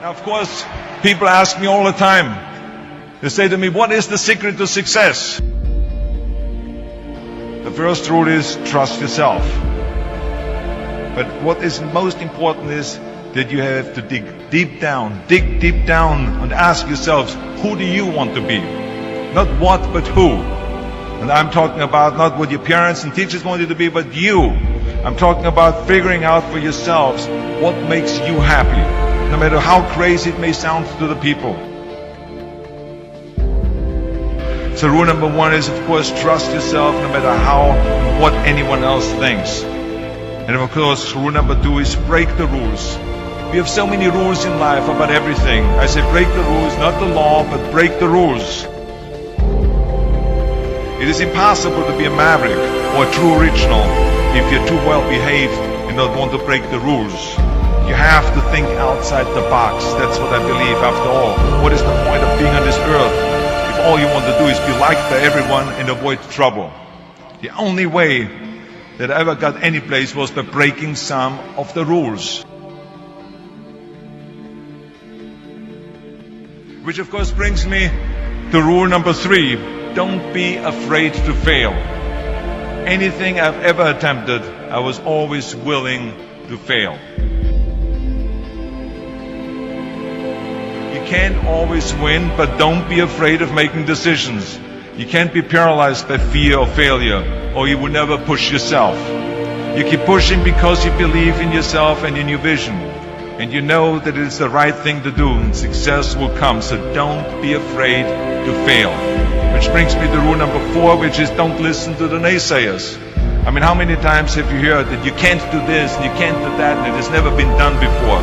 Now, of course, people ask me all the time, they say to me, what is the secret to success? The first rule is trust yourself. But what is most important is that you have to dig deep down and ask yourselves, who do you want to be? Not what, but who. And I'm talking about not what your parents and teachers want you to be, but you. I'm talking about figuring out for yourselves what makes you happy, no matter how crazy it may sound to the people. So rule number one is, of course, trust yourself no matter what anyone else thinks. And of course, rule number two is break the rules. We have so many rules in life about everything. I say break the rules, not the law, but break the rules. It is impossible to be a maverick or a true original if you're too well behaved and don't want to break the rules. You have to think outside the box. That's what I believe. After all, what is the point of being on this earth if all you want to do is be liked by everyone and avoid trouble? The only way that I ever got any place was by breaking some of the rules. Which of course brings me to rule number three. Don't be afraid to fail. Anything I've ever attempted, I was always willing to fail. You can't always win, but don't be afraid of making decisions. You can't be paralyzed by fear of failure, or you will never push yourself. You keep pushing because you believe in yourself and in your vision. And you know that it is the right thing to do, and success will come. So don't be afraid to fail. Which brings me to rule number four, which is don't listen to the naysayers. I mean, how many times have you heard that you can't do this and you can't do that and it has never been done before?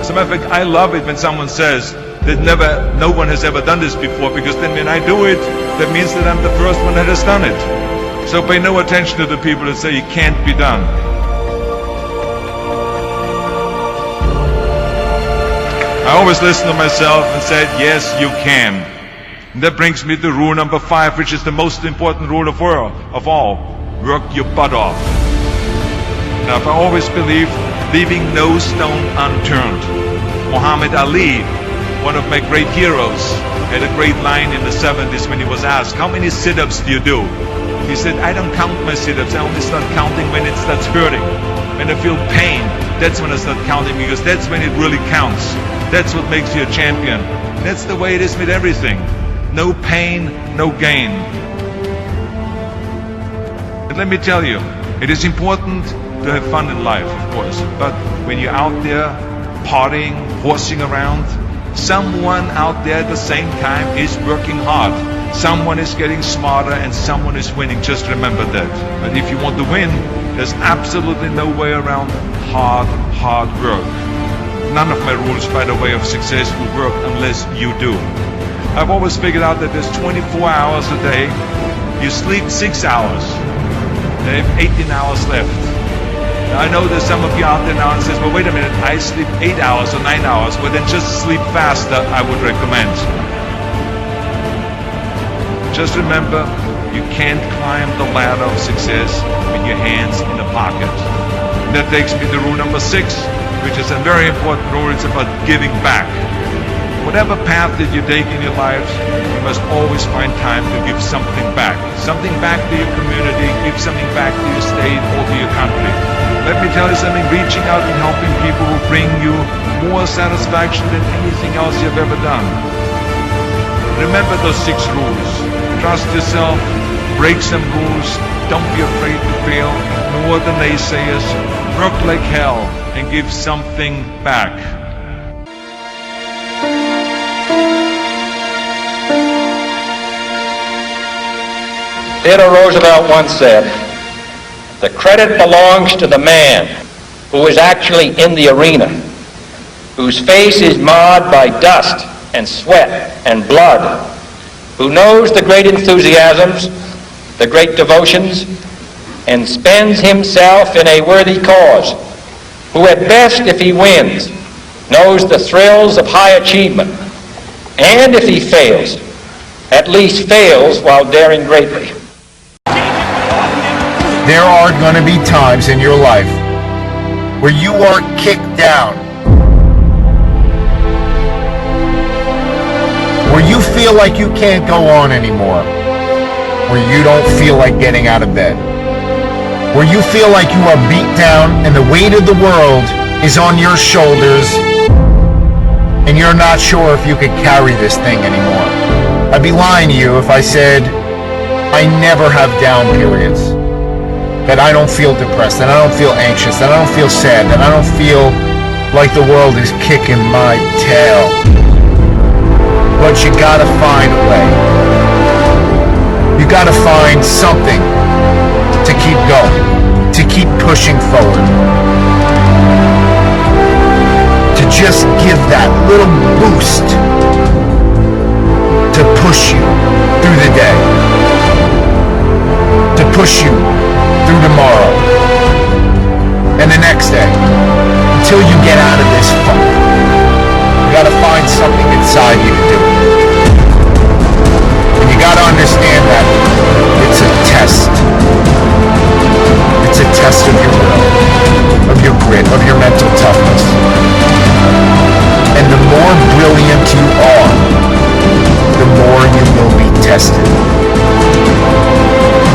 As a matter of fact, I love it when someone says that no one has ever done this before, because then when I do it, that means that I'm the first one that has done it. So pay no attention to the people that say it can't be done. I always listen to myself and said, yes, you can. And that brings me to rule number five, which is the most important rule of all. Work your butt off. Now, I always believe leaving no stone unturned. Muhammad Ali, one of my great heroes, had a great line in the 70s when he was asked, how many sit-ups do you do? He said, I don't count my sit-ups. I only start counting when it starts hurting. When I feel pain, that's when I start counting, because that's when it really counts. That's what makes you a champion. That's the way it is with everything. No pain, no gain. And let me tell you, it is important to have fun in life, of course. But when you're out there partying, horsing around, someone out there at the same time is working hard. Someone is getting smarter and someone is winning. Just remember that. But if you want to win, there's absolutely no way around hard work. None of my rules, by the way, of success will work unless you do. I've always figured out that there's 24 hours a day. You sleep 6 hours. They have 18 hours left. Now, I know there's some of you out there now and says, well, wait a minute, I sleep 8 hours or 9 hours. Well, then just sleep faster, I would recommend. Just remember, you can't climb the ladder of success with your hands in the pocket. And that takes me to rule number 6, which is a very important rule. It's about giving back. Whatever path that you take in your lives, you must always find time to give something back. Something back to your community, give something back to your state or to your country. Let me tell you something, reaching out and helping people will bring you more satisfaction than anything else you've ever done. Remember those 6 rules. Trust yourself, break some rules, don't be afraid to fail, ignore the naysayers, work like hell, and give something back. Theodore Roosevelt once said, the credit belongs to the man who is actually in the arena, whose face is marred by dust and sweat and blood, who knows the great enthusiasms, the great devotions, and spends himself in a worthy cause, who at best, if he wins, knows the thrills of high achievement, and if he fails, at least fails while daring greatly. There are going to be times in your life where you are kicked down. feel like you can't go on anymore, where you don't feel like getting out of bed, where you feel like you are beat down and the weight of the world is on your shoulders and you're not sure if you could carry this thing anymore. I'd be lying to you if I said I never have down periods, that I don't feel depressed, that I don't feel anxious, that I don't feel sad, that I don't feel like the world is kicking my tail. But you gotta find a way. You gotta find something to keep going, to keep pushing forward, to just give that little boost to push you through the day, to push you through tomorrow and the next day until you get out of this funk. You gotta find something inside you to do it. And you gotta understand that it's a test. It's a test of your will, of your grit, of your mental toughness. And the more brilliant you are, the more you will be tested.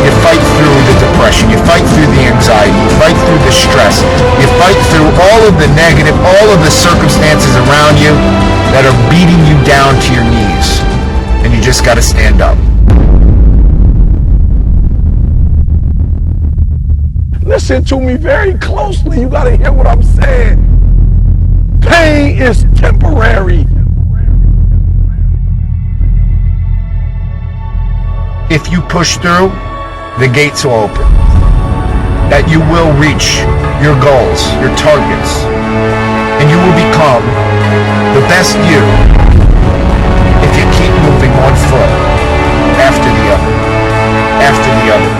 You fight through the depression, you fight through the anxiety, you fight through the stress, you fight through all of the negative, all of the circumstances around you that are beating you down to your knees. And you just gotta stand up. Listen to me very closely. You gotta hear what I'm saying. Pain is temporary. If you push through, the gates will open. That you will reach your goals, your targets, and you will become the best you if you keep moving one foot after the other, after the other.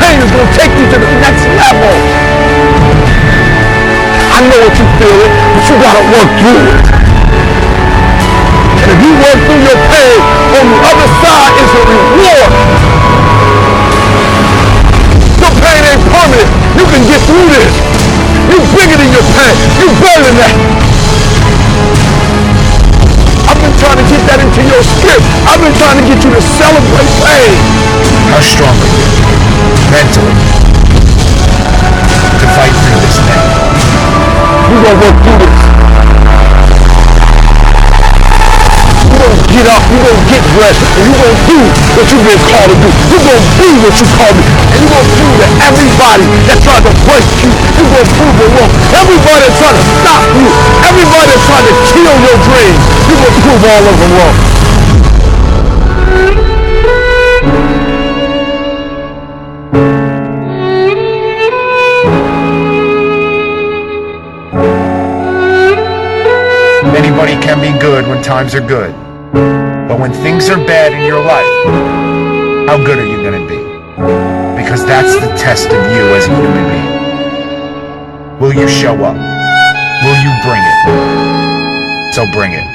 Pain is gonna take you to the next level. I know what you feel, but you gotta work through it. And if you work through your pain, on the other side is a reward. Your pain ain't permanent. You can get through this. You bigger than your pain. You better than that. I've been trying to get that into your script. I've been trying to get you to celebrate pain. How strong are you, mentally, to fight through this thing? We're gonna work through this. You're gonna get up, you're gonna get dressed, and you're gonna do what you've been called to do. You're gonna be what you called to do. And you're gonna prove to everybody that tried to break you, you're gonna prove it wrong. Everybody that's trying to stop you, everybody that's trying to kill your dreams, you're gonna prove all of them wrong. Anybody can be good when times are good. But when things are bad in your life, how good are you going to be? Because that's the test of you as a human being. Will you show up? Will you bring it? So bring it.